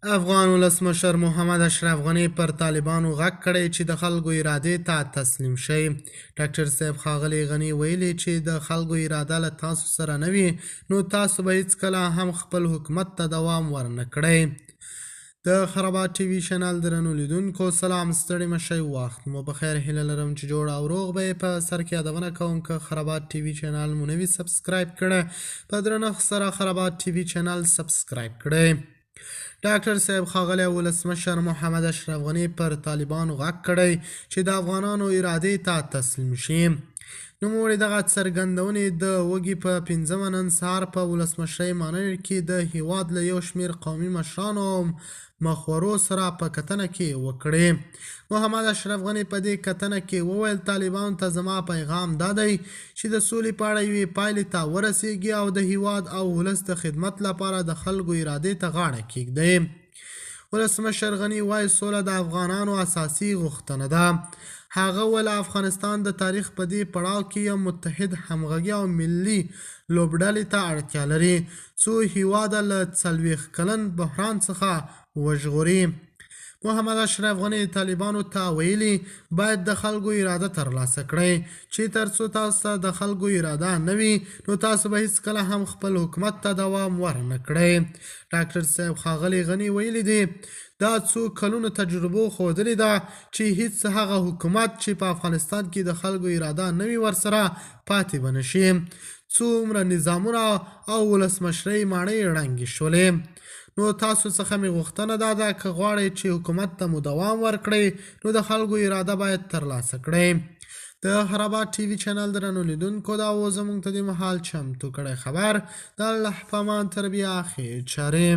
افغان ولسمشر محمد اشرف غني پر طالبانو غږ کړی چې د خلکو ارادې ته تسلیم شي. ډاکټر صاحب ښاغلي غني ویلي چې د خلکو اراده له تاسو سره نه وي نو تاسو به هیڅکله هم خپل حکومت ته دوام ورنه کړئ. د خرابات ټي وي چینل درنو لیدونکو سلام، ستړي مشئ، وخت مو بخیر. هیله لرم چې جوړ او روغ به یې. په سر کې یادونه کوم که خرابات ټي وي چینل مو نه وي سبسکرایب کړی، په درنښت سره خرابات ټي وي چینل سبسکرایب کړئ. ډاکټر صاحب ښاغلی ولسمشر محمد اشرف غني پر طالبانو غږ کړی چې د افغانانو ارادې ته تسلیم شي. نوموړي دغه څرګندونې د وږي په 5 نن سهار په ولسمشرۍ مانر کې د هیواد له یو شمېر قومي مشرانو او مخورو سره په کتنه کې وکړې. محمد اشرف غني په دې کتنه کې وویل طالبانو ته زما پیغام دا دی چې د سولې په اړه یوې پایلې ته ورسیږي او د هیواد او ولس د خدمت لپاره د خلکو ارادې ته غاړه کیږدي. ولسمشر غني وایي سوله د افغانانو اساسي غوښتنه ده. هغه ول افغانستان د تاریخ په دې پړاو کې یو متحد همغږي او ملي لوبډلې ته اړتیا لري څو هیواد له 40 کلن بحران څخه وژغوري. محمد اشرف غني طالبانو ته ویلي باید د خلکو اراده ترلاسه کړئ چې ترڅو تاسو ته د خلکو اراده نه وي نو تاسو به هیڅکله هم خپل حکومت ته دوام ورنه کړئ. ډاکټر صاحب ښاغلي غني ویلي دي دا څو کلونو تجربو ښودلې ده چې هیڅ هغه حکومت چې په افغانستان کې د خلکو اراده نه وي ورسره پاتې به نشي. څومره نظامونه او ولسمشرۍ ماڼۍ ړنګې شولې. نو تاسو څخه مې غوښتنه دا ده که غواړئ چې حکومت ته مو دوام ورکړئ نو د خلکو اراده باید ترلاسه کړئ. د خرابات ټي وي چینل درنو لیدونکو دا و زموږ ته د مهال چمتو کړی خبر د الله په امان تر بیا خیر چارې.